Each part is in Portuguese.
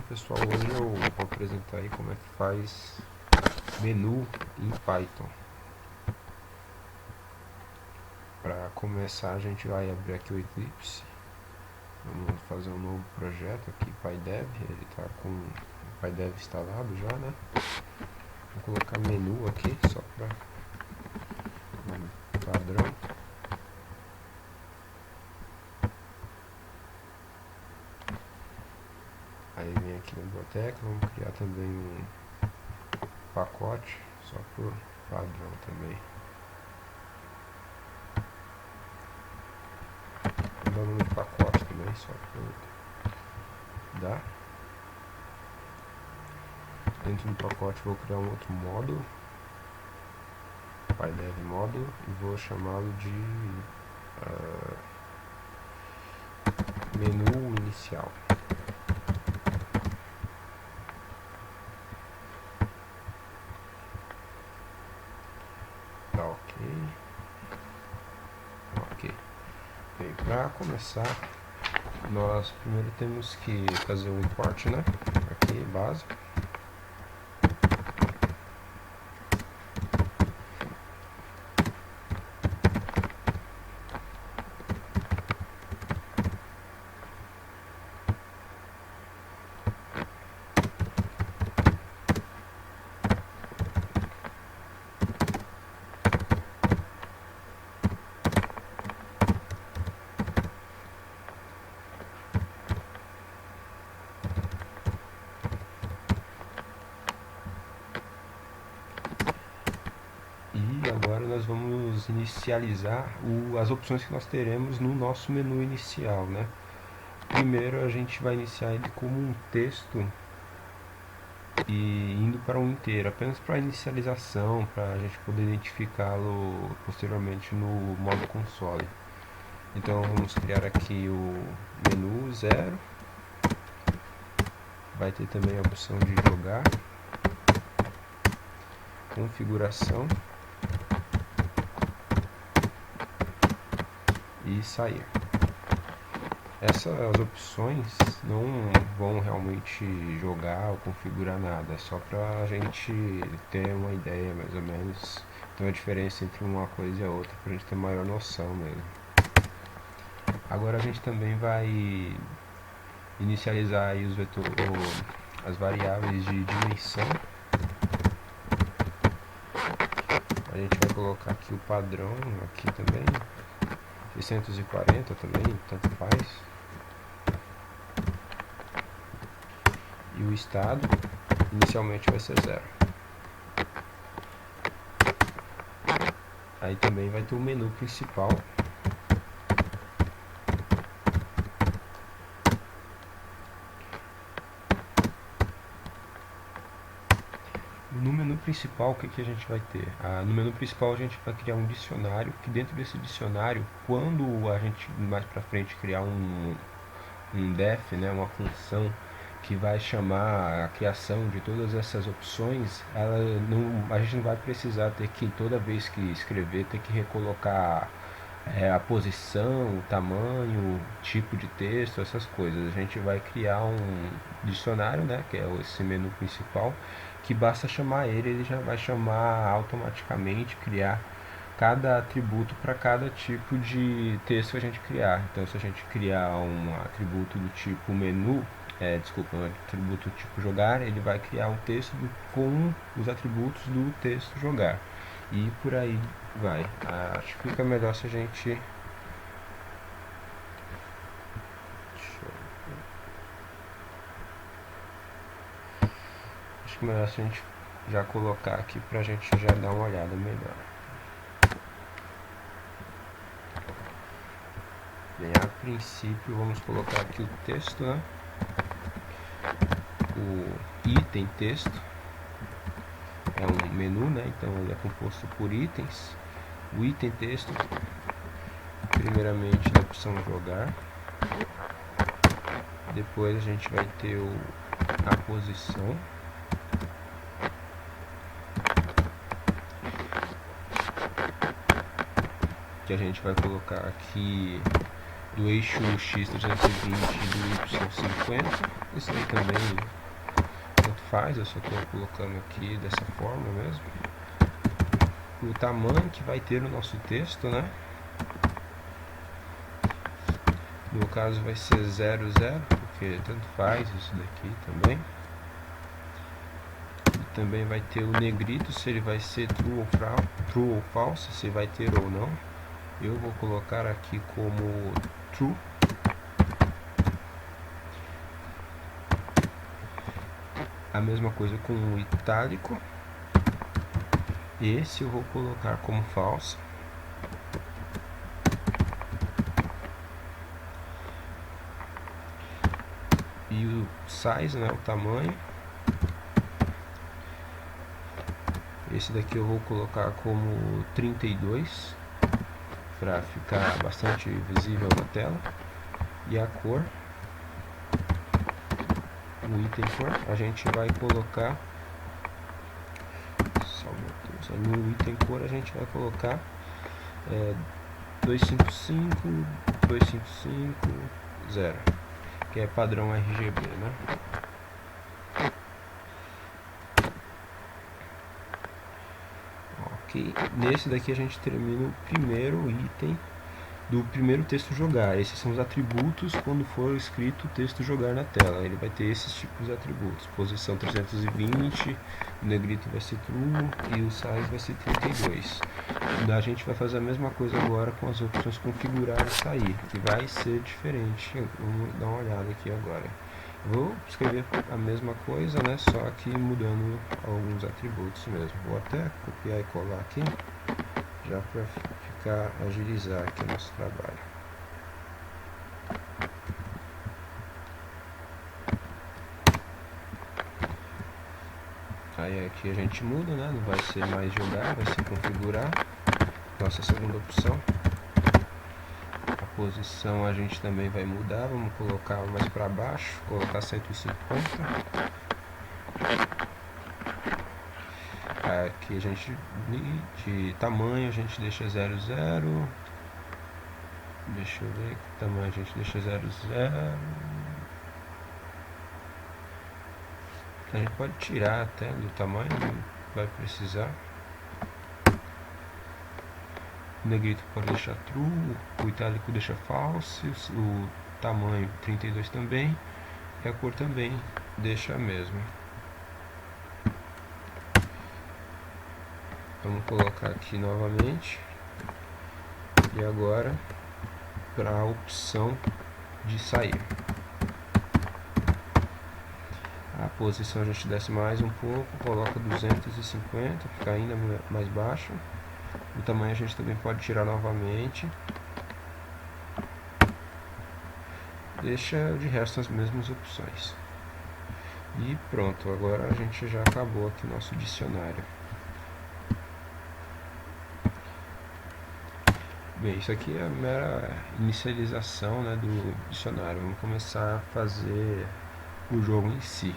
pessoal, hoje eu vou apresentar aí como é que faz menu em Python. Para começar, a gente vai abrir aqui o Eclipse. Vamos fazer um novo projeto aqui, PyDev. Ele está com o PyDev instalado já, né? Vou colocar menu aqui só para um padrão. Aí vem aqui na biblioteca, vamos criar também um pacote só por padrão também. Vou dar o nome de pacote também, só por dar. Dentro do pacote vou criar um outro módulo, PyDev módulo, e vou chamá-lo de menu inicial. Tá ok. Para começar, nós primeiro temos que fazer um import, né? Aqui básico. E agora nós vamos inicializar as opções que nós teremos no nosso menu inicial, né? Primeiro a gente vai iniciar ele como um texto e indo para um inteiro, apenas para inicialização, para a gente poder identificá-lo posteriormente no modo console. Então vamos criar aqui o menu 0, vai ter também a opção de jogar, configuração e sair. Essas opções não vão realmente jogar ou configurar nada, é só para a gente ter uma ideia mais ou menos, ter uma diferença entre uma coisa e a outra, para a gente ter maior noção mesmo. Agora a gente também vai inicializar aí as variáveis de dimensão. A gente vai colocar aqui o padrão, aqui também, 640 também, tanto faz. E o estado inicialmente vai ser 0. Aí também vai ter o menu principal. No menu principal, o que a gente vai ter? No menu principal a gente vai criar um dicionário, que dentro desse dicionário, quando a gente mais para frente criar um def, né, uma função que vai chamar a criação de todas essas opções, a gente não vai precisar ter que, toda vez que escrever, ter que recolocar a posição, o tamanho, o tipo de texto, essas coisas. A gente vai criar um dicionário, né, que é esse menu principal, que basta chamar ele já vai chamar automaticamente, criar cada atributo para cada tipo de texto que a gente criar. Então, se a gente criar um atributo do tipo menu, um atributo tipo jogar, ele vai criar um texto com os atributos do texto jogar. E por aí vai. Acho que fica melhor se a gente... Acho que é melhor se a gente já colocar aqui pra gente já dar uma olhada melhor. Bem, a princípio vamos colocar aqui o texto, né? O item texto é um menu, né? Então ele é composto por itens. O item texto, primeiramente da opção jogar. Depois a gente vai ter a posição. Que a gente vai colocar aqui do eixo X320 e do Y 250. Isso aí também tanto faz, eu só estou colocando aqui dessa forma mesmo. O tamanho que vai ter o nosso texto, né? No caso vai ser 00, porque tanto faz isso daqui também. E também vai ter o negrito, se ele vai ser true ou false, se vai ter ou não. Eu vou colocar aqui como true. A mesma coisa com o itálico. Esse eu vou colocar como false. E o size, né, o tamanho. Esse daqui eu vou colocar como 32 para ficar bastante visível na tela. E a cor, o item cor, a gente vai colocar no item cor a gente vai colocar 255.255.0, que é padrão RGB, né? Ok, nesse daqui a gente termina o primeiro item do primeiro texto jogar. Esses são os atributos quando for escrito o texto jogar na tela. Ele vai ter esses tipos de atributos. Posição 320, o negrito vai ser true e o size vai ser 32. A gente vai fazer a mesma coisa agora com as opções configurar e sair, que vai ser diferente. Vamos dar uma olhada aqui agora. Vou escrever a mesma coisa, né, só que mudando alguns atributos mesmo. Vou até copiar e colar aqui, já para agilizar aqui o nosso trabalho. Aí aqui a gente muda, né? Não vai ser mais jogar, vai ser configurar. Nossa segunda opção. A posição a gente também vai mudar, vamos colocar mais para baixo, colocar 150. Aqui a gente, de tamanho a gente deixa 00. Deixa eu ver que tamanho a gente deixa 00. A gente pode tirar até do tamanho, não vai precisar. O negrito pode deixar true, o itálico deixa false, o tamanho 32 também, e a cor também deixa a mesma. Vamos colocar aqui novamente. E agora para a opção de sair. A posição a gente desce mais um pouco, coloca 250, fica ainda mais baixo. O tamanho a gente também pode tirar novamente. Deixa de resto as mesmas opções. E pronto, agora a gente já acabou aqui o nosso dicionário. Bem, isso aqui é a mera inicialização, né, do dicionário. Vamos começar a fazer o jogo em si.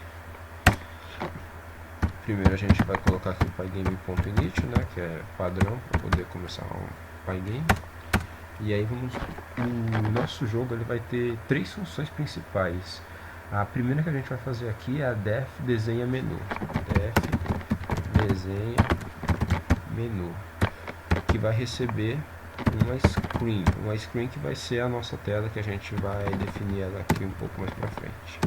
Primeiro a gente vai colocar aqui o pygame.init, né, que é padrão para poder começar um pygame. E aí o nosso jogo ele vai ter três funções principais. A primeira que a gente vai fazer aqui é a def desenha menu. Def desenha menu, que vai receber uma screen que vai ser a nossa tela, que a gente vai definir ela aqui um pouco mais para frente.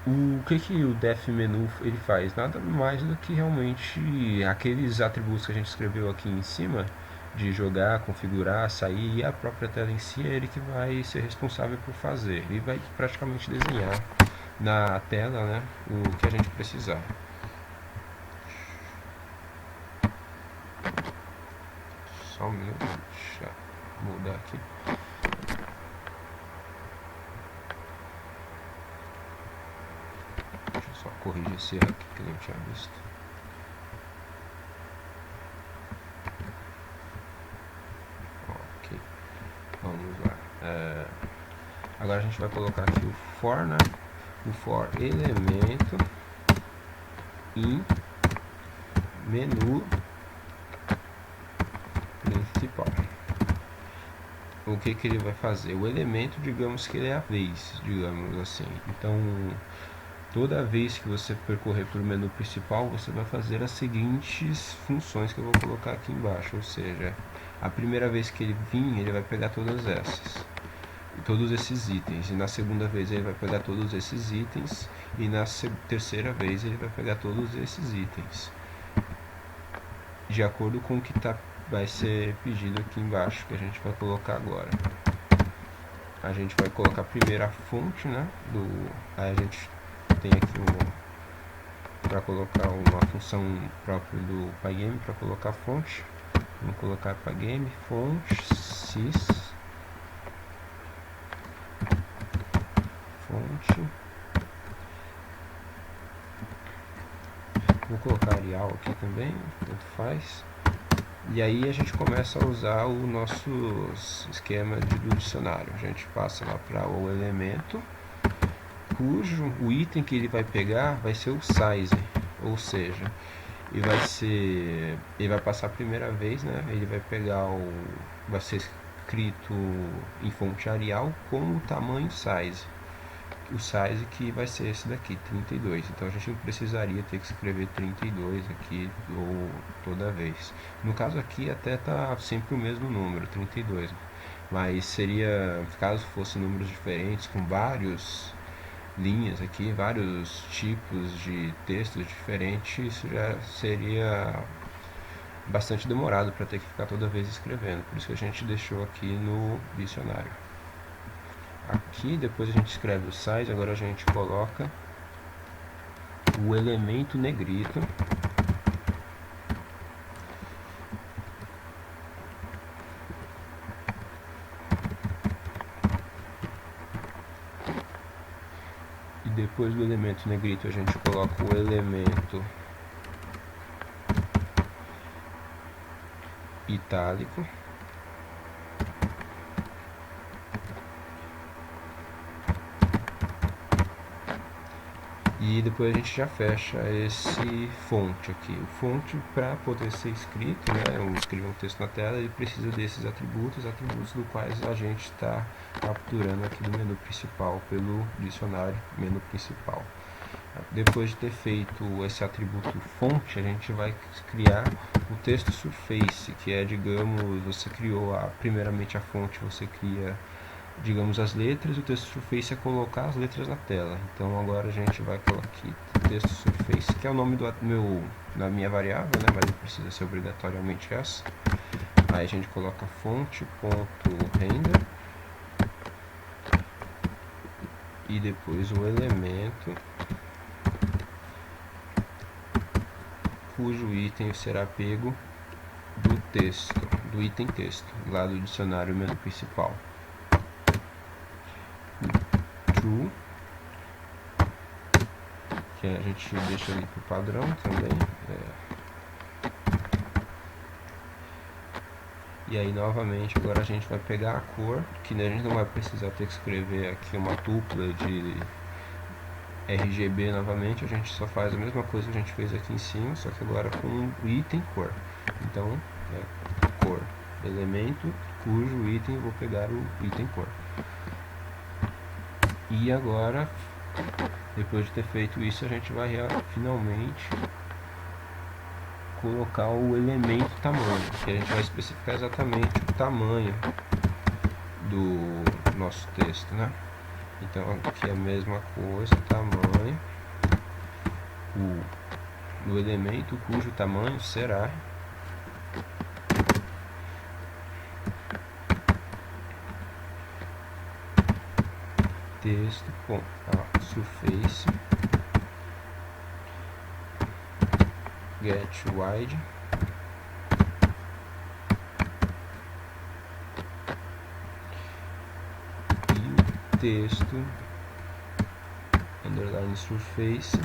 O que o def menu ele faz? Nada mais do que realmente aqueles atributos que a gente escreveu aqui em cima, de jogar, configurar, sair, e a própria tela em si é ele que vai ser responsável por fazer. Ele vai praticamente desenhar na tela, né, o que a gente precisar. Só um minuto, deixa eu mudar aqui. Deixa eu só corrigir esse erro aqui que eu não tinha visto. Ok, vamos lá. Agora a gente vai colocar aqui o for, né? O for elemento em menu principal. o que que ele vai fazer? O elemento, digamos que ele é a vez, digamos assim. Então, toda vez que você percorrer por menu principal, você vai fazer as seguintes funções que eu vou colocar aqui embaixo. Ou seja, a primeira vez que ele vir, ele vai pegar todas essas, todos esses itens. E na segunda vez ele vai pegar todos esses itens. E na terceira vez ele vai pegar todos esses itens, de acordo com o que vai ser pedido aqui embaixo, que a gente vai colocar agora. A gente vai colocar primeiro a fonte, né? Aí a gente tem aqui para colocar uma função própria do Pygame para colocar fonte. Vamos colocar Pygame fonte sys fonte. Vou colocar Arial aqui também, tanto faz. E aí a gente começa a usar o nosso esquema do dicionário. A gente passa lá para o elemento, cujo o item que ele vai pegar vai ser o size, ou seja, ele vai passar a primeira vez, né? Ele vai pegar vai ser escrito em fonte Arial com o tamanho size. O size que vai ser esse daqui, 32. Então a gente não precisaria ter que escrever 32 aqui ou toda vez. No caso aqui até tá sempre o mesmo número, 32. Mas seria, caso fosse números diferentes, com vários linhas aqui, vários tipos de textos diferentes, isso já seria bastante demorado para ter que ficar toda vez escrevendo. Por isso que a gente deixou aqui no dicionário. Aqui depois a gente escreve o size, agora a gente coloca o elemento negrito. E depois do elemento negrito a gente coloca o elemento itálico. E depois a gente já fecha esse fonte aqui. O fonte, para poder ser escrito, né, eu escrever um texto na tela, ele precisa desses atributos do quais a gente está capturando aqui do menu principal, pelo dicionário menu principal. Depois de ter feito esse atributo fonte, a gente vai criar o texto surface, que é, digamos, você criou primeiramente a fonte, você cria, digamos, as letras, e o texto surface é colocar as letras na tela. Então agora a gente vai colocar aqui texto surface, que é o nome da minha variável, né, mas não precisa ser obrigatoriamente essa. Aí a gente coloca fonte.render e depois o elemento cujo item será pego do texto, do item texto, lá do dicionário menu principal. True, que a gente deixa ali para o padrão também. E aí novamente agora a gente vai pegar a cor, que a gente não vai precisar ter que escrever aqui uma tupla de RGB novamente, a gente só faz a mesma coisa que a gente fez aqui em cima, só que agora com o item cor. Então, cor, elemento cujo item eu vou pegar o item cor. E agora, depois de ter feito isso, a gente vai finalmente colocar o elemento tamanho, que a gente vai especificar exatamente o tamanho do nosso texto, né? Então aqui é a mesma coisa, tamanho, o elemento cujo tamanho será texto com a surface get wide e o texto underline surface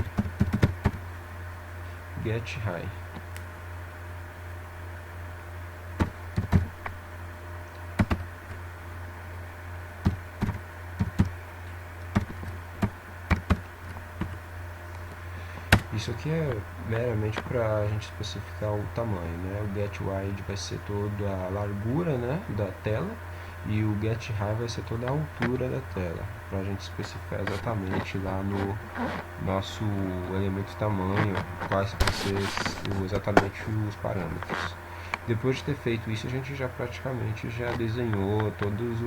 get high. Isso aqui é meramente para a gente especificar o tamanho, né? O get wide vai ser toda a largura, né, da tela, e o getHeight vai ser toda a altura da tela, para a gente especificar exatamente lá no nosso elemento tamanho, quais vão ser exatamente os parâmetros. Depois de ter feito isso, a gente já praticamente já desenhou todos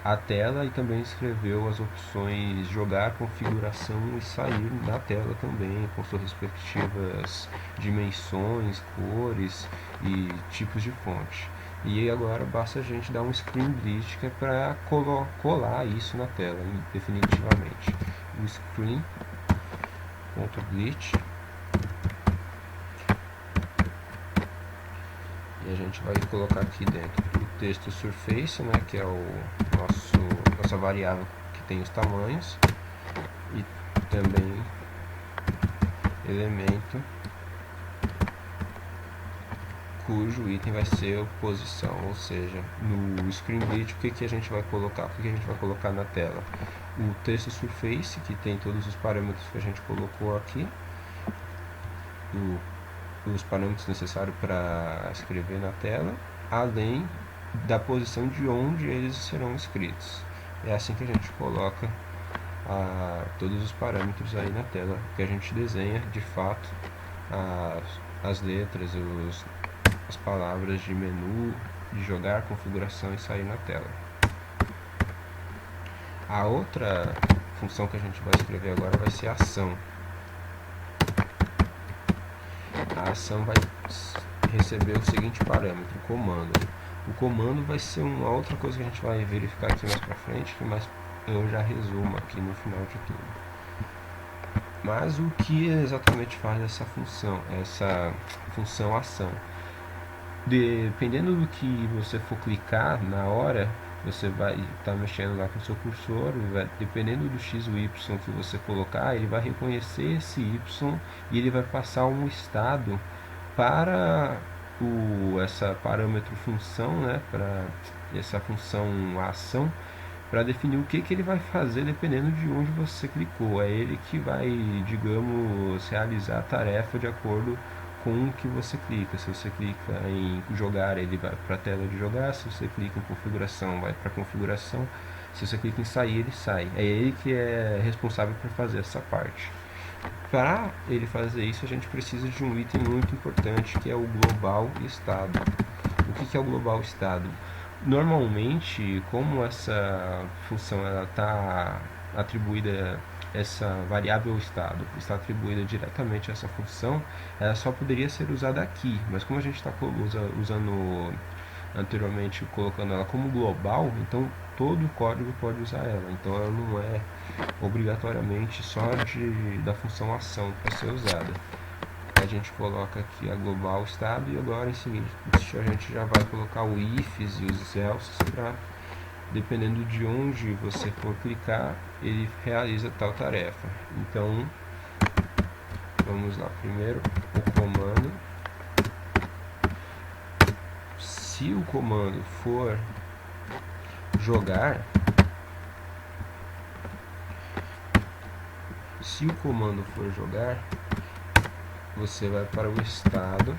a tela e também escreveu as opções jogar, configuração e sair da tela também, com suas respectivas dimensões, cores e tipos de fonte. E agora basta a gente dar um screen bleach que é para colar isso na tela definitivamente. O screen.bleach, e a gente vai colocar aqui dentro o texto surface, né, que é nossa variável que tem os tamanhos, e também elemento cujo item vai ser a posição, ou seja, no screen bleach o que a gente vai colocar, o que a gente vai colocar na tela? O texto surface, que tem todos os parâmetros que a gente colocou aqui, os parâmetros necessários para escrever na tela, além da posição de onde eles serão escritos. É assim que a gente coloca todos os parâmetros aí na tela, que a gente desenha de fato as letras, as palavras de menu, de jogar, configuração e sair na tela. A outra função que a gente vai escrever agora vai ser a ação. A ação vai receber o seguinte parâmetro, o comando. O comando vai ser uma outra coisa que a gente vai verificar aqui mais pra frente, mas eu já resumo aqui no final de tudo. Mas o que exatamente faz essa função ação? Dependendo do que você for clicar na hora, você vai estar mexendo lá com o seu cursor, dependendo do x ou y que você colocar, ele vai reconhecer esse y e ele vai passar um estado para essa parâmetro função, né, para essa função ação, para definir o que ele vai fazer dependendo de onde você clicou. É ele que vai, digamos, realizar a tarefa de acordo com o que você clica. Se você clica em jogar, ele vai para a tela de jogar. Se você clica em configuração, vai para a configuração. Se você clica em sair, ele sai. É ele que é responsável por fazer essa parte. Para ele fazer isso, a gente precisa de um item muito importante, que é o global estado. O que é o global estado? Normalmente, como essa função está atribuída, essa variável estado está atribuída diretamente a essa função, ela só poderia ser usada aqui, mas como a gente está usando anteriormente, colocando ela como global, então todo o código pode usar ela, então ela não é obrigatoriamente só da função ação para ser usada. A gente coloca aqui a global estado e agora em seguida a gente já vai colocar o ifs e os else para, dependendo de onde você for clicar, ele realiza tal tarefa. Então vamos lá, primeiro o comando. Se o comando for jogar, você vai para o estado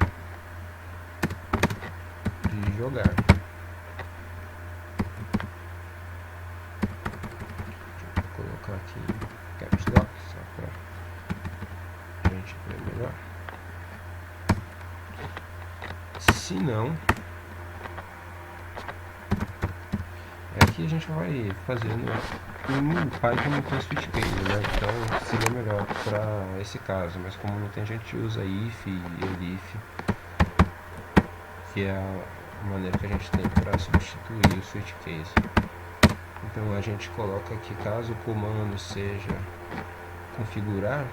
de jogar. Vou colocar aqui caps lock só para a gente ver melhor. Se não, aqui a gente vai fazendo no Python não tem switch case, né? Então seria melhor para esse caso, mas como não tem, a gente usa if e elif, que é a maneira que a gente tem para substituir o switch case. Então a gente coloca aqui, caso o comando seja configurar,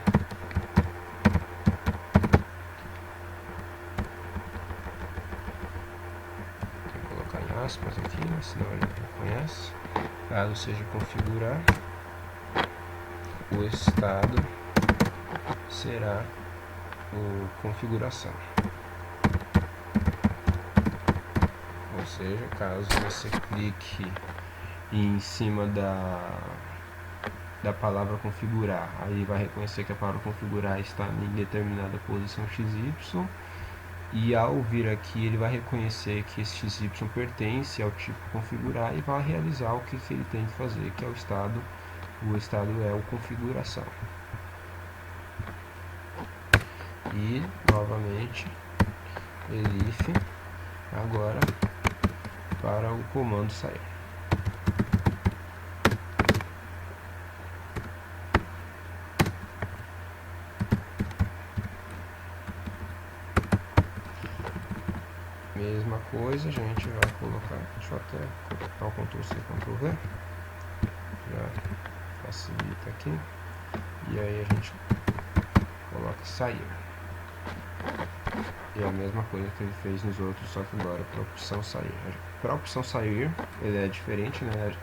tem que colocar em aspas aqui, né? Senão ele não conhece. Caso seja configurar, o estado será o configuração. Ou seja, caso você clique em cima da palavra configurar, aí vai reconhecer que a palavra configurar está em determinada posição XY, e ao vir aqui ele vai reconhecer que esse XY pertence ao tipo configurar e vai realizar o que ele tem que fazer, que é o estado é o configuração. E novamente elif agora para o comando sair. Mesma coisa, a gente vai colocar, deixa eu até colocar o Ctrl C, Ctrl V, já facilita aqui, e aí a gente coloca sair. E a mesma coisa que ele fez nos outros, só que agora para a opção sair. Para a opção sair, ele é diferente, né?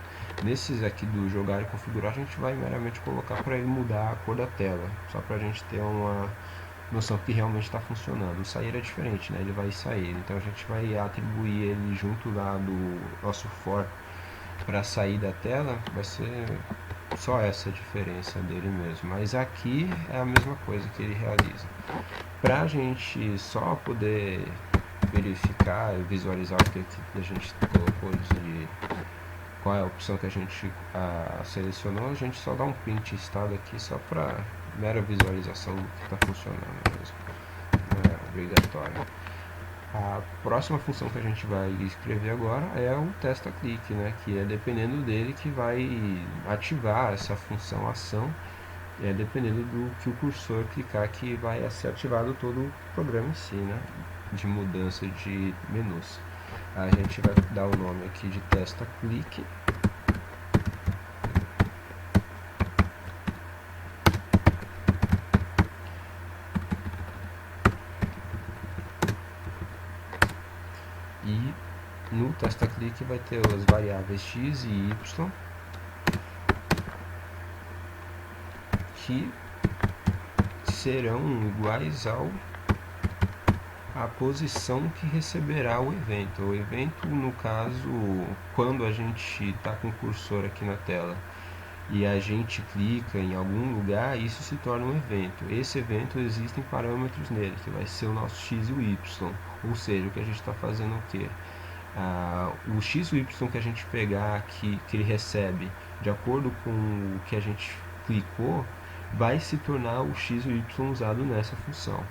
Nesses aqui do jogar e configurar, a gente vai meramente colocar para ele mudar a cor da tela, só para a gente ter uma noção que realmente está funcionando. O sair é diferente, né? Ele vai sair, então a gente vai atribuir ele junto lá do nosso for para sair da tela, vai ser só essa diferença dele mesmo. Mas aqui é a mesma coisa que ele realiza. Para a gente só poder verificar e visualizar o que a gente colocou de qual é a opção que a gente selecionou, a gente só dá um print estado aqui só para mera visualização do que está funcionando mesmo. Não é obrigatório. A próxima função que a gente vai escrever agora é o testa clique, né, que é dependendo dele que vai ativar essa função ação, dependendo do que o cursor clicar que vai ser ativado todo o programa em si, né, de mudança de menus. A gente vai dar o nome aqui de testa clique. E no testa clique vai ter as variáveis x e y que serão iguais a posição que receberá o evento. O evento, no caso, quando a gente está com o cursor aqui na tela e a gente clica em algum lugar, isso se torna um evento. Esse evento existem parâmetros nele, que vai ser o nosso x e o y. Ou seja, o que a gente está fazendo o quê? O x e o y que a gente pegar aqui, que ele recebe, de acordo com o que a gente clicou, vai se tornar o x e o y usado nessa função.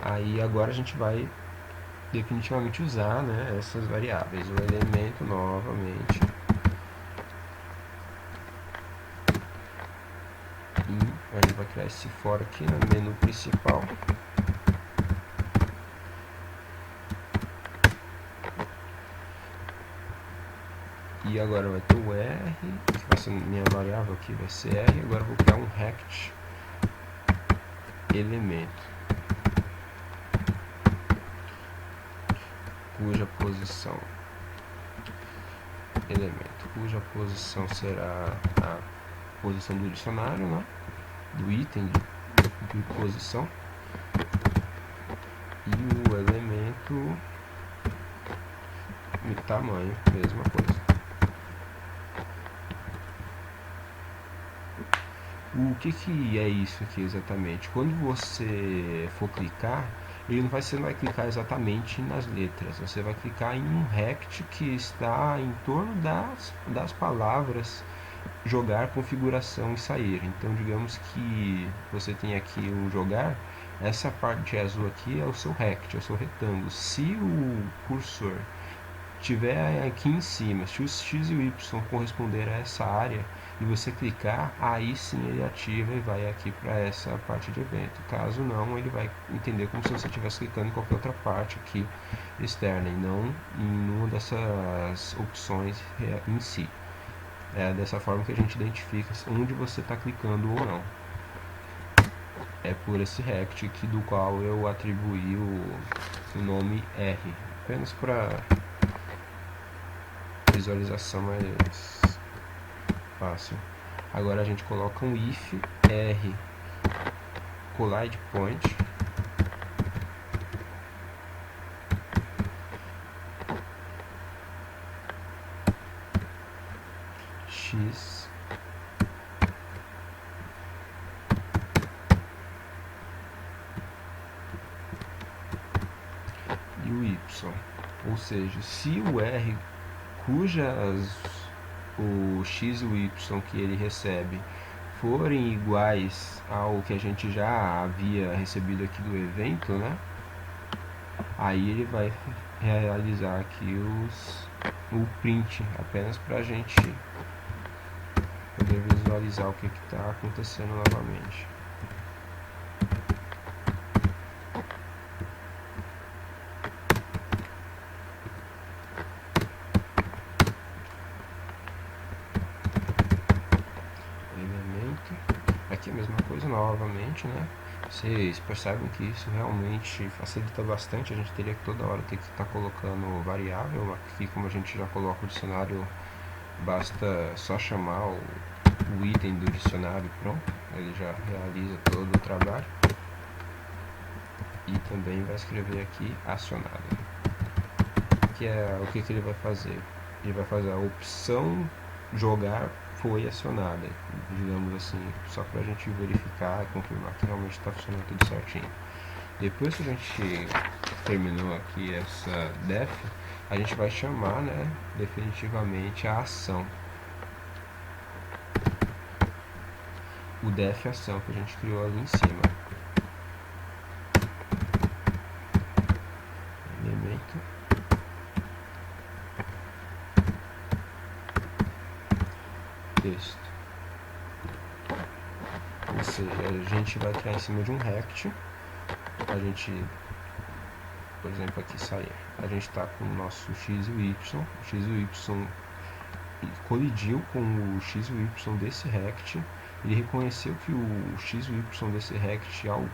Aí agora a gente vai definitivamente usar, né, essas variáveis. O elemento novamente e a gente vai criar esse for aqui no menu principal. E agora vai ter o R, que vai ser minha variável aqui, vai ser R. Agora eu vou criar um rect elemento, cuja posição será a posição do dicionário, né? Do item de posição, e o elemento de tamanho, mesma coisa. O que é isso aqui exatamente? Quando você for clicar, você não vai clicar exatamente nas letras, você vai clicar em um rect que está em torno das palavras jogar, configuração e sair. Então digamos que você tem aqui o jogar, essa parte azul aqui é o seu rect, é o seu retângulo. Se o cursor tiver aqui em cima, se os x e o y corresponder a essa área e você clicar, aí sim ele ativa e vai aqui para essa parte de evento. Caso não, ele vai entender como se você estivesse clicando em qualquer outra parte aqui externa e não em uma dessas opções em si. É dessa forma que a gente identifica onde você está clicando ou não. É por esse rect aqui do qual eu atribuí o nome R, apenas para visualização mais fácil. Agora a gente coloca um if R collide point x ou seja, se o R o x e o y que ele recebe forem iguais ao que a gente já havia recebido aqui do evento, né? Aí ele vai realizar aqui o print, apenas para a gente poder visualizar o que está acontecendo novamente. Aqui a mesma coisa novamente, né? Vocês percebem que isso realmente facilita bastante. A gente teria que toda hora ter que estar colocando variável. Aqui, como a gente já coloca o dicionário, basta só chamar o item do dicionário, pronto, ele já realiza todo o trabalho. E também vai escrever aqui acionado, que é o que ele vai fazer. Ele vai fazer a opção jogar foi acionada, digamos assim, só para a gente verificar e confirmar que realmente está funcionando tudo certinho. Depois que a gente terminou aqui essa def, a gente vai chamar, né, definitivamente a ação, o def ação que a gente criou ali em cima. Elemento texto, ou seja, a gente vai criar em cima de um rect. A gente, por exemplo, aqui sair, a gente está com o nosso x e o y colidiu com o x e o y desse rect. Ele reconheceu que o x e o y desse rect, ao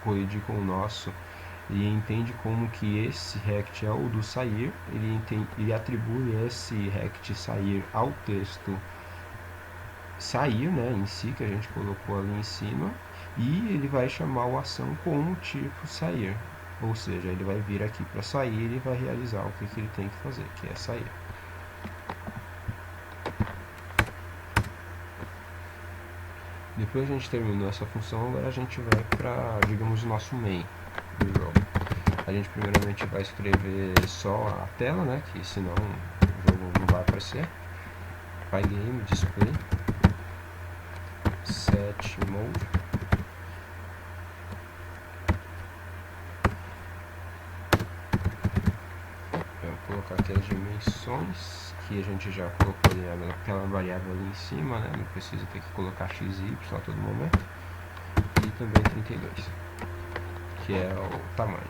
colidir com o nosso, ele entende como que esse rect é o do sair. Ele atribui esse rect sair ao texto sair, né, em si, que a gente colocou ali em cima, e ele vai chamar o ação com o tipo sair, ou seja, ele vai vir aqui para sair e vai realizar o que ele tem que fazer, que é sair. Depois a gente terminou essa função, agora a gente vai para, digamos, o nosso main do jogo. A gente primeiramente vai escrever só a tela, né, que senão o jogo não vai aparecer. Pygame display set mode, vou colocar aqui as dimensões que a gente já colocou ali, aquela variável ali em cima, né? Não precisa ter que colocar x e y a todo momento. E também 32, que é o tamanho.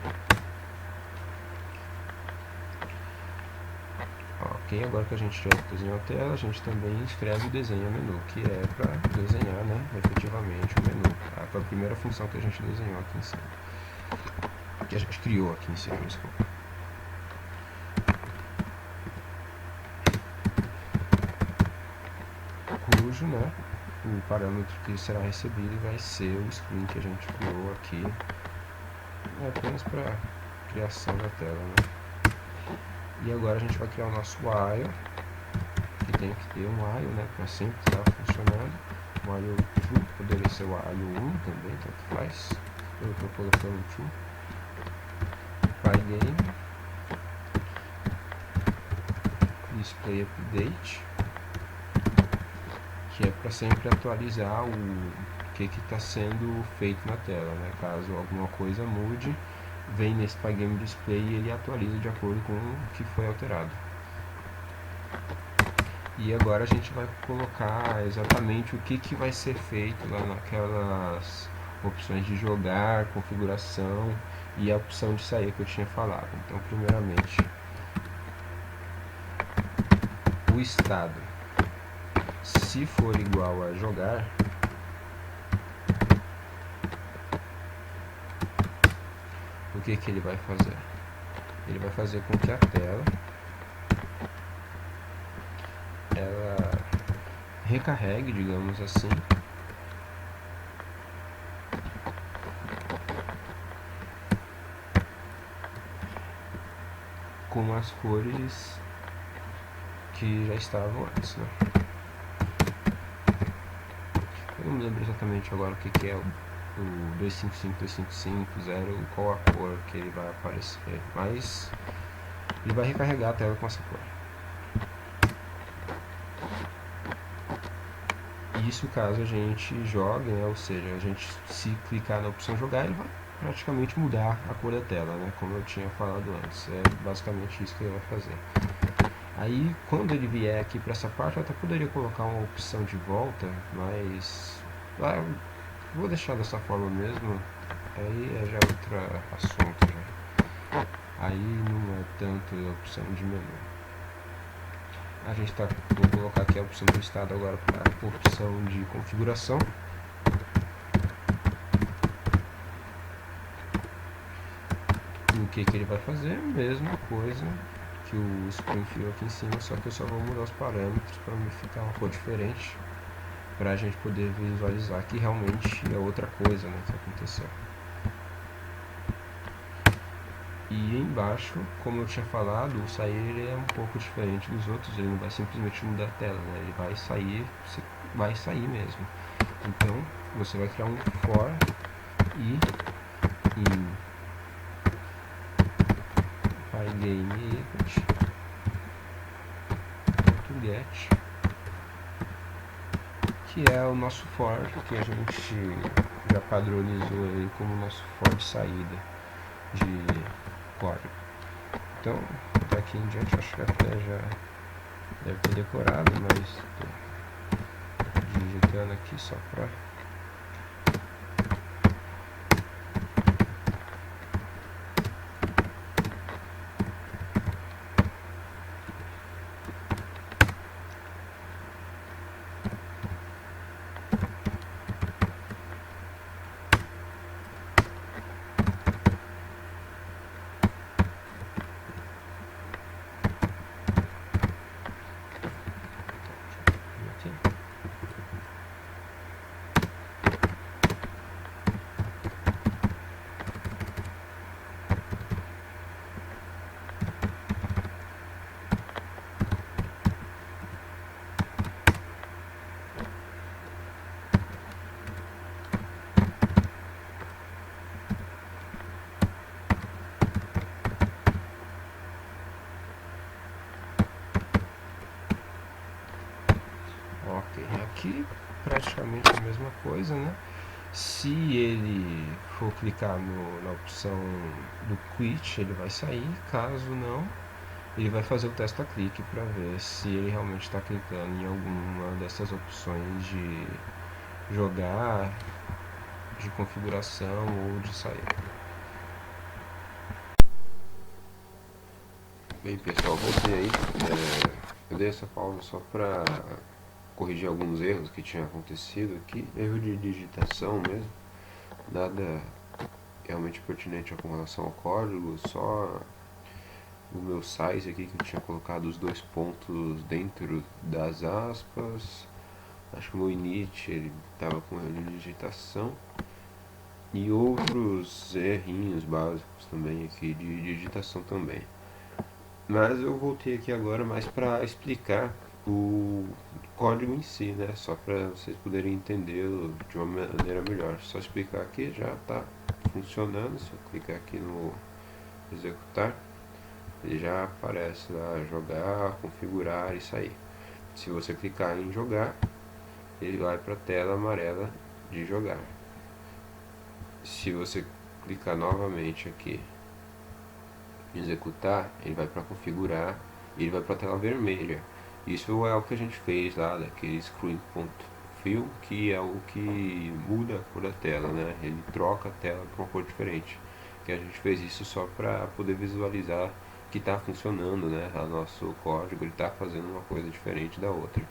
Ok, agora que a gente já desenhou a tela, a gente também escreve o desenho menu, que é para desenhar, né, efetivamente o menu. Foi a primeira função que a gente desenhou aqui em cima, que a gente criou aqui em cima, desculpa. Cujo, né, o parâmetro que será recebido vai ser o screen que a gente criou aqui, apenas para criação da tela, né. E agora a gente vai criar o nosso while, que tem que ter um while, né, para sempre estar funcionando. Um while true, poderia ser o while 1 também, tanto faz. Eu estou colocando true. Pygame display update, que é para sempre atualizar o que está sendo feito na tela, né? Caso alguma coisa mude, vem nesse Pygame display e ele atualiza de acordo com o que foi alterado. E agora a gente vai colocar exatamente o que vai ser feito lá naquelas opções de jogar, configuração e a opção de sair que eu tinha falado. Então, primeiramente, o estado, se for igual a jogar, o que ele vai fazer? Ele vai fazer com que a tela ela recarregue, digamos assim, com as cores que já estavam antes, né? Eu não me lembro exatamente agora o que é o 255, 255, 0, qual a cor que ele vai aparecer, mas ele vai recarregar a tela com essa cor. Isso caso a gente jogue, né? Ou seja, a gente se clicar na opção jogar, ele vai praticamente mudar a cor da tela, né? Como eu tinha falado antes, é basicamente isso que ele vai fazer. Aí, quando ele vier aqui para essa parte, eu até poderia colocar uma opção de volta, mas vou deixar dessa forma mesmo. Aí é já outro assunto já. Aí não é tanto a opção de menu. Vou colocar aqui a opção do estado agora para a opção de configuração. O que ele vai fazer? Mesma coisa que o Springfield aqui em cima, só que eu só vou mudar os parâmetros para me ficar uma cor diferente, para a gente poder visualizar que realmente é outra coisa, né, que aconteceu. E embaixo, como eu tinha falado, o sair ele é um pouco diferente dos outros, ele não vai simplesmente mudar a tela, né? Ele vai sair mesmo. Então, você vai criar um for e em pygame.get, que é o nosso for que a gente já padronizou ele como nosso for de saída de código. Então, daqui em diante acho que até já deve ter decorado, mas estou digitando aqui só para ok, aqui praticamente a mesma coisa, né? Se ele for clicar na opção do quit, ele vai sair. Caso não, ele vai fazer o testa clique para ver se ele realmente está clicando em alguma dessas opções de jogar, de configuração ou de sair. Bem, pessoal, voltei aí. Eu dei essa pausa só para corrigir alguns erros que tinham acontecido aqui, erro de digitação mesmo, nada realmente pertinente com relação ao código, só o meu size aqui que eu tinha colocado os dois pontos dentro das aspas, acho que o meu init ele estava com erro de digitação e outros errinhos básicos também aqui de digitação também. Mas eu voltei aqui agora mais para explicar o código em si, né? Só para vocês poderem entendê-lo de uma maneira melhor. Só explicar aqui, já está funcionando. Se eu clicar aqui no executar, ele já aparece lá jogar, configurar e sair. Se você clicar em jogar, ele vai para a tela amarela de jogar. Se você clicar novamente aqui em executar, ele vai para configurar e ele vai para a tela vermelha. Isso é o que a gente fez lá daquele screen.fill, que é o que muda a cor da tela, né? Ele troca a tela para uma cor diferente. Que a gente fez isso só para poder visualizar que está funcionando, né? O nosso código ele está fazendo uma coisa diferente da outra.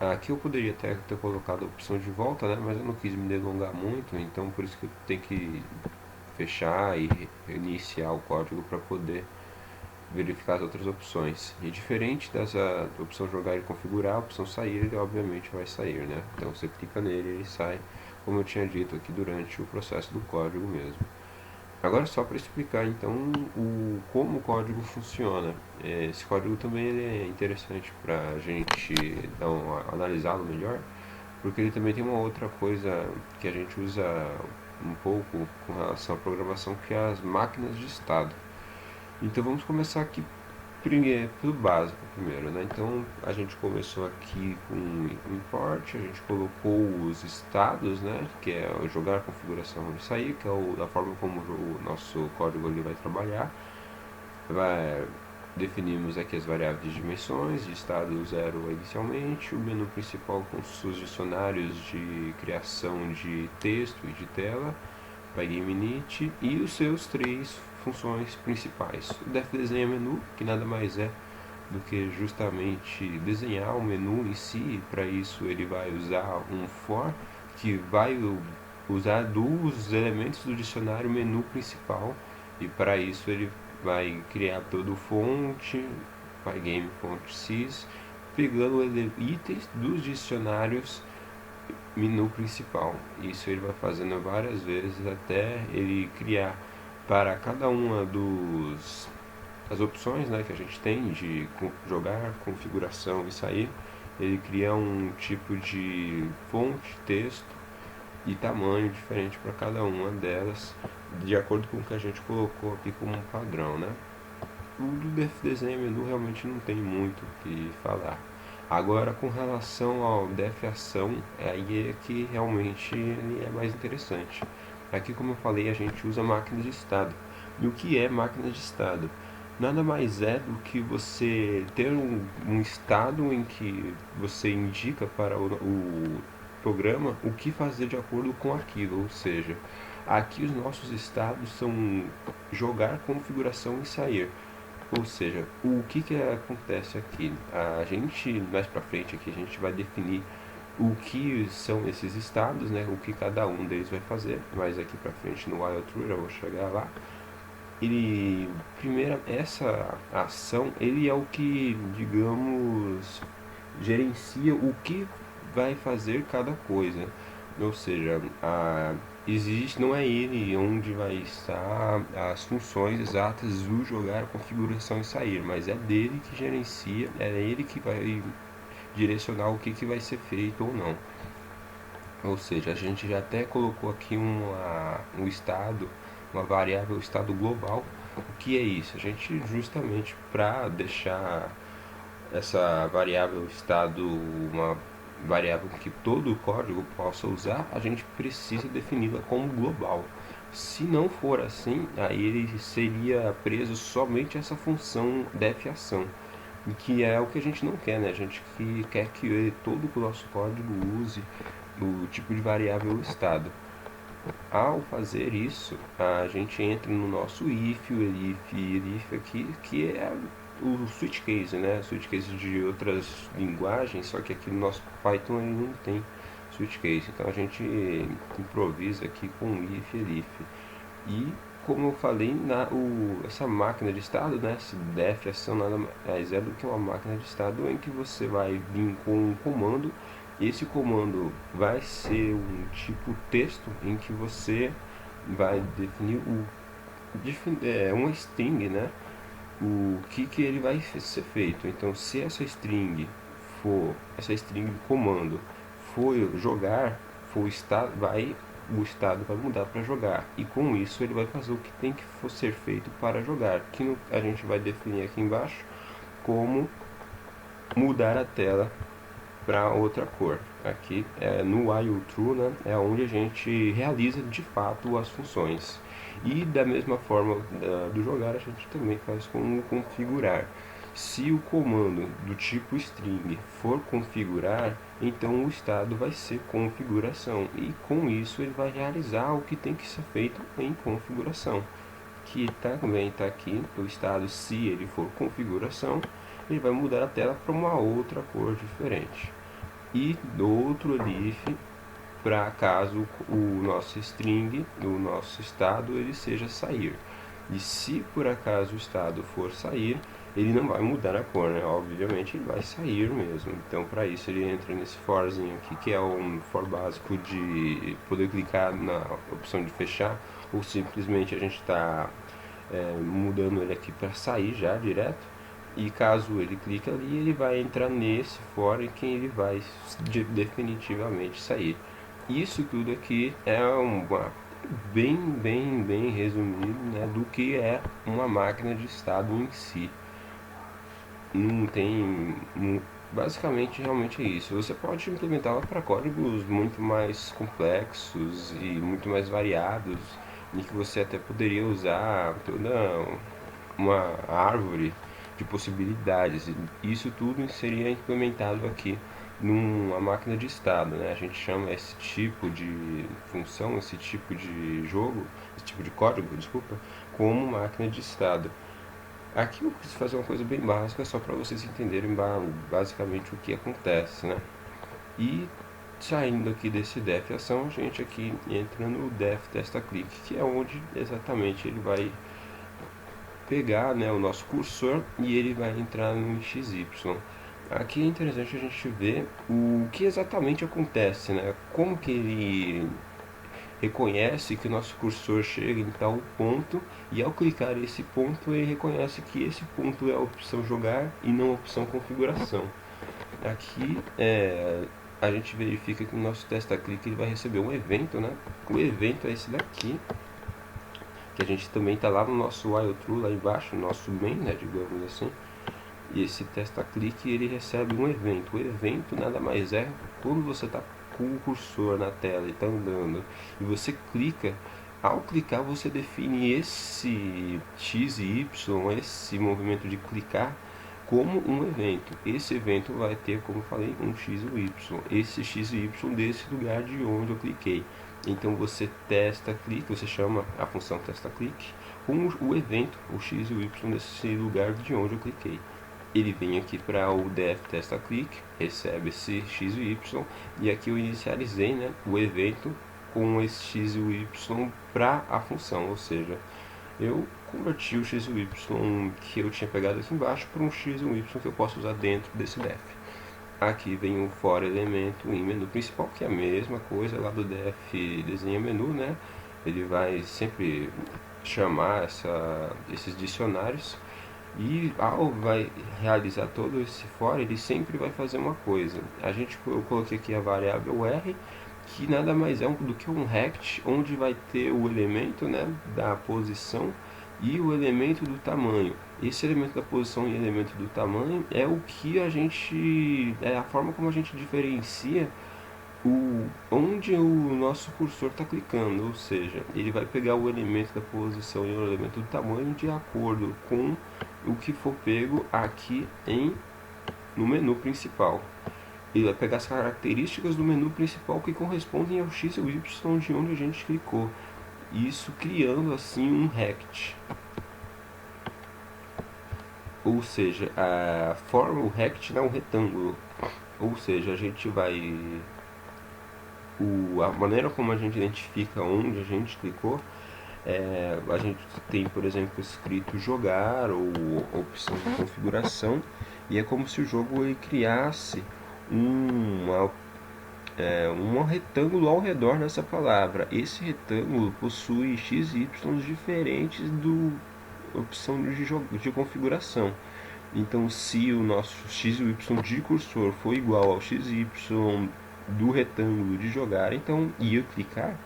Aqui eu poderia até ter colocado a opção de volta, né? Mas eu não quis me delongar muito, então por isso que eu tenho que fechar e reiniciar o código para poder verificar as outras opções. E diferente dessa opção jogar e configurar, a opção sair, ele obviamente vai sair, né? Então você clica nele e ele sai, como eu tinha dito aqui durante o processo do código mesmo. Agora só para explicar então como o código funciona. Esse código também ele é interessante para a gente analisá-lo melhor, porque ele também tem uma outra coisa que a gente usa um pouco com relação à programação, que é as máquinas de estado. Então vamos começar aqui pelo básico primeiro, né? Então a gente começou aqui com import, a gente colocou os estados, né? Que é jogar a configuração e sair, que é a forma como o nosso código ali vai trabalhar. Definimos aqui as variáveis de dimensões, de estado 0 inicialmente, o menu principal com seus dicionários de criação de texto e de tela, PyGameInit, e os seus três funções principais. O def desenha menu, que nada mais é do que justamente desenhar o menu em si. Para isso ele vai usar um for, que vai usar dos elementos do dicionário menu principal, e para isso ele vai criar todo o fonte, pygame.sys, pegando itens dos dicionários menu principal. Isso ele vai fazendo várias vezes até ele criar para cada uma as opções, né, que a gente tem de jogar, configuração e sair. Ele cria um tipo de fonte, texto e tamanho diferente para cada uma delas, de acordo com o que a gente colocou aqui como um padrão, né? O do desenho menu realmente não tem muito o que falar. Agora, com relação ao def ação, aí é que realmente ele é mais interessante. Aqui, como eu falei, a gente usa máquina de estado. E o que é máquina de estado? Nada mais é do que você ter um estado em que você indica para o programa o que fazer de acordo com aquilo. Ou seja, aqui os nossos estados são jogar, configuração e sair. Ou seja, o que acontece aqui? A gente, mais para frente aqui, a gente vai definir o que são esses estados, né? O que cada um deles vai fazer. Mas aqui para frente no while true eu vou chegar lá. Ele, primeiro, essa ação, ele é o que, digamos, gerencia o que vai fazer cada coisa. Ou seja, existe, não é ele onde vai estar as funções exatas do jogar, configuração e sair, mas é dele que gerencia, é ele que vai direcionar o que vai ser feito ou não. Ou seja, a gente já até colocou aqui um estado, uma variável estado global. O que é isso? A gente, justamente para deixar essa variável estado uma variável que todo o código possa usar, a gente precisa defini-la como global. Se não for assim, aí ele seria preso somente a essa função def ação, que é o que a gente não quer, né? A gente quer que todo o nosso código use o tipo de variável estado. Ao fazer isso, a gente entra no nosso if, o elif aqui, que é o switch case, né? Switch case de outras linguagens, só que aqui no nosso Python ele não tem switch case. Então a gente improvisa aqui com if, elif. E como eu falei, essa máquina de estado, né? Esse def ação nada mais é do que uma máquina de estado em que você vai vir com um comando. Esse comando vai ser um tipo texto em que você vai definir uma string, né? O que ele vai ser feito. Então, se essa string do comando for jogar, for estado, o estado vai mudar para jogar, e com isso ele vai fazer o que tem que ser feito para jogar, que a gente vai definir aqui embaixo como mudar a tela para outra cor. Aqui no while true, né, é onde a gente realiza de fato as funções. E da mesma forma do jogar, a gente também faz como configurar. Se o comando do tipo string for configurar, então o estado vai ser configuração, e com isso ele vai realizar o que tem que ser feito em configuração, que também está aqui o estado. Se ele for configuração, ele vai mudar a tela para uma outra cor diferente, e do outro elif para caso o nosso string, o nosso estado, ele seja sair. E se por acaso o estado for sair, ele não vai mudar a cor, né? Obviamente ele vai sair mesmo. Então para isso ele entra nesse forzinho aqui, que é um for básico de poder clicar na opção de fechar, ou simplesmente a gente está mudando ele aqui para sair já direto. E caso ele clique ali, ele vai entrar nesse fora em que ele vai definitivamente sair. Isso tudo aqui é uma bem resumido, né, do que é uma máquina de estado em si. Não tem basicamente realmente é isso. Você pode implementá-la para códigos muito mais complexos e muito mais variados, em que você até poderia usar toda uma árvore de possibilidades. Isso tudo seria implementado aqui numa máquina de estado, né? A gente chama esse tipo de função, esse tipo de jogo, esse tipo de código, desculpa, como máquina de estado. Aqui eu quis fazer uma coisa bem básica, só para vocês entenderem basicamente o que acontece, né? E saindo aqui desse def ação, a gente aqui entra no def testa click, que é onde exatamente ele vai pegar, né, o nosso cursor e ele vai entrar no XY. Aqui é interessante a gente ver o que exatamente acontece, né? Como que ele reconhece que o nosso cursor chega em tal ponto e ao clicar esse ponto ele reconhece que esse ponto é a opção jogar e não a opção configuração. Aqui a gente verifica que o nosso testa click ele vai receber um evento, né? O evento é esse daqui, que a gente também está lá no nosso while true, lá embaixo, no nosso main, né, digamos assim. E esse testa click ele recebe um evento. O evento nada mais é quando você está com o cursor na tela e está andando e você clica. Ao clicar você define esse x e y, esse movimento de clicar, como um evento. Esse evento vai ter, como eu falei, um x e um y. Esse x e y desse lugar de onde eu cliquei. Então você testa clique, você chama a função testa clique com o evento, o x e o y desse lugar de onde eu cliquei. Ele vem aqui para o def testa click, recebe esse x e y e aqui eu inicializei, né, o evento com esse x e o y para a função, ou seja, eu converti o x e o y que eu tinha pegado aqui embaixo para um x e um y que eu posso usar dentro desse def. Aqui vem o for elemento em menu principal, que é a mesma coisa lá do def desenha menu, né? Ele vai sempre chamar esses dicionários e ao vai realizar todo esse for, ele sempre vai fazer uma coisa. Eu coloquei aqui a variável r, que nada mais é do que um rect, onde vai ter o elemento, né, da posição e o elemento do tamanho. Esse elemento da posição e elemento do tamanho é o que é a forma como a gente diferencia onde o nosso cursor está clicando, ou seja, ele vai pegar o elemento da posição e o elemento do tamanho de acordo com o que for pego aqui no menu principal. Ele vai pegar as características do menu principal que correspondem ao X e o Y de onde a gente clicou. Isso criando assim um rect. Ou seja, a forma, o rect é um retângulo. Ou seja, a gente vai... a maneira como a gente identifica onde a gente clicou, a gente tem, por exemplo, escrito jogar ou opção de configuração, e é como se o jogo ele criasse um retângulo ao redor dessa palavra. Esse retângulo possui x e y diferentes do opção de configuração. Então, se o nosso x e y de cursor for igual ao x e y do retângulo de jogar, então ia clicar,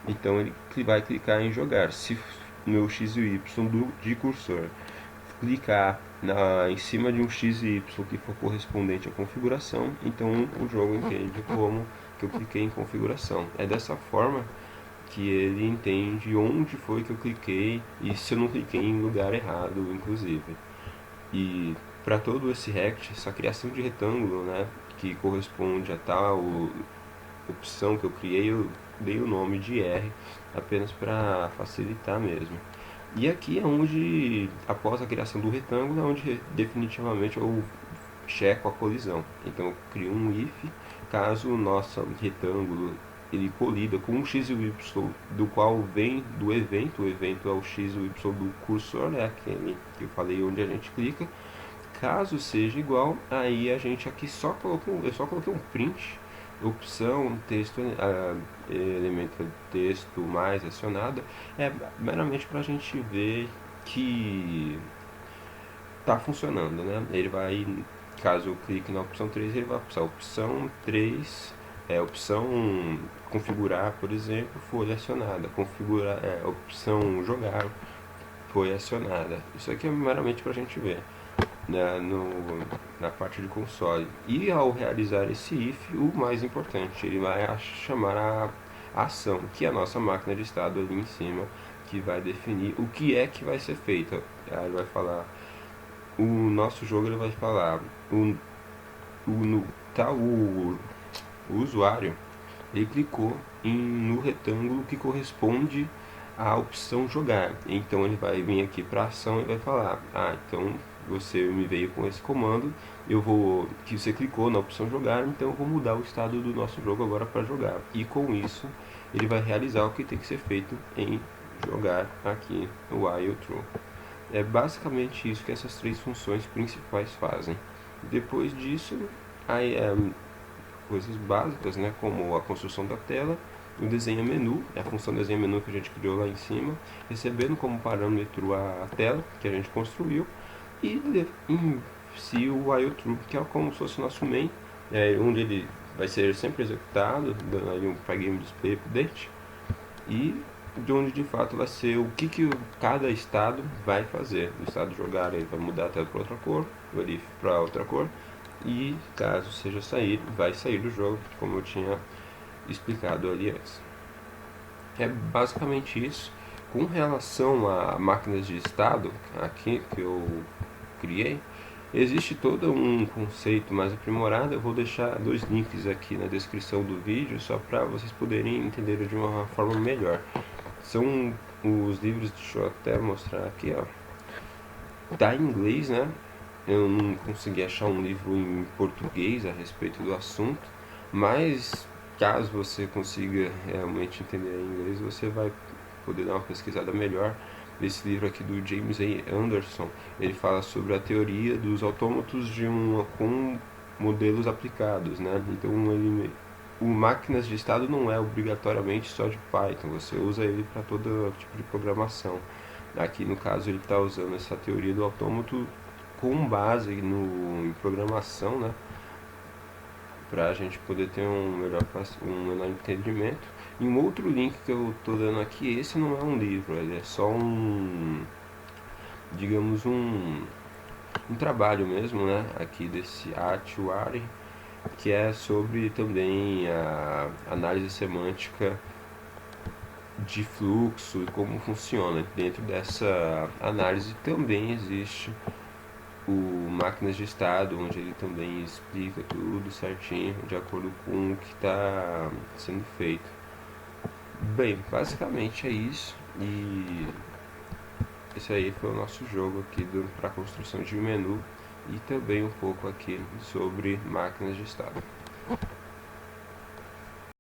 então ele vai clicar em jogar. Se meu x e y de cursor clicar em cima de um x e y que for correspondente à configuração, então o jogo entende como que eu cliquei em configuração. É dessa forma que ele entende onde foi que eu cliquei e se eu não cliquei em lugar errado, inclusive. E para todo esse rect, essa criação de retângulo, né, que corresponde a tal opção que eu criei, eu dei o nome de R apenas para facilitar mesmo. E aqui é onde, após a criação do retângulo, é onde definitivamente eu checo a colisão. Então eu crio um if, caso o nosso retângulo ele colida com o x e o y do qual vem do evento. O evento é o x e o y do cursor, né, aquele que eu falei onde a gente clica. Caso seja igual, aí a gente aqui eu só coloquei um print, opção, texto, elemento texto mais acionado, é meramente para a gente ver que tá funcionando, né? Ele vai, caso eu clique na opção 3, ele vai passar opção 3, opção configurar, por exemplo, foi acionada, configurar, opção jogar foi acionada. Isso aqui é meramente para a gente ver, né, na parte de console. E ao realizar esse if, o mais importante, ele vai chamar a ação, que é a nossa máquina de estado ali em cima, que vai definir o que é que vai ser feito. Aí ele vai falar, o nosso jogo ele vai falar, o usuário ele clicou no retângulo que corresponde à opção jogar. Então ele vai vir aqui para ação e vai falar, então você me veio com esse comando, que você clicou na opção jogar, então eu vou mudar o estado do nosso jogo agora para jogar. E com isso ele vai realizar o que tem que ser feito em jogar aqui no while true. É basicamente isso que essas três funções principais fazem. Depois disso, aí coisas básicas, né, como a construção da tela, o desenho menu, a função desenho menu que a gente criou lá em cima, recebendo como parâmetro a tela que a gente construiu, e em si o while true, que é como se fosse o nosso main, onde ele vai ser sempre executado, dando ali um game display update, e de onde de fato vai ser o que cada estado vai fazer. O estado jogar ele vai mudar a tela para outra cor, o if para outra cor, e caso seja sair, vai sair do jogo, como eu tinha explicado ali antes. É basicamente isso. Com relação a máquinas de estado, aqui que eu criei, existe todo um conceito mais aprimorado. Eu vou deixar dois links aqui na descrição do vídeo, só para vocês poderem entender de uma forma melhor. São os livros, deixa eu até mostrar aqui, ó. Tá em inglês, né? Eu não consegui achar um livro em português a respeito do assunto, mas caso você consiga realmente entender inglês, você vai poder dar uma pesquisada melhor. Esse livro aqui do James A. Anderson, ele fala sobre a teoria dos autômatos com modelos aplicados, né? Então o máquinas de estado não é obrigatoriamente só de Python, você usa ele para todo tipo de programação. Aqui no caso ele está usando essa teoria do autômato com base em programação, né? Para a gente poder ter um melhor entendimento. E um outro link que eu estou dando aqui, esse não é um livro, ele é só digamos um trabalho mesmo, né? Aqui desse Atuari, que é sobre também a análise semântica de fluxo e como funciona. Dentro dessa análise também existe o máquinas de estado, onde ele também explica tudo certinho, de acordo com o que está sendo feito. Bem, basicamente é isso, e esse aí foi o nosso jogo aqui para a construção de menu, e também um pouco aqui sobre máquinas de estado.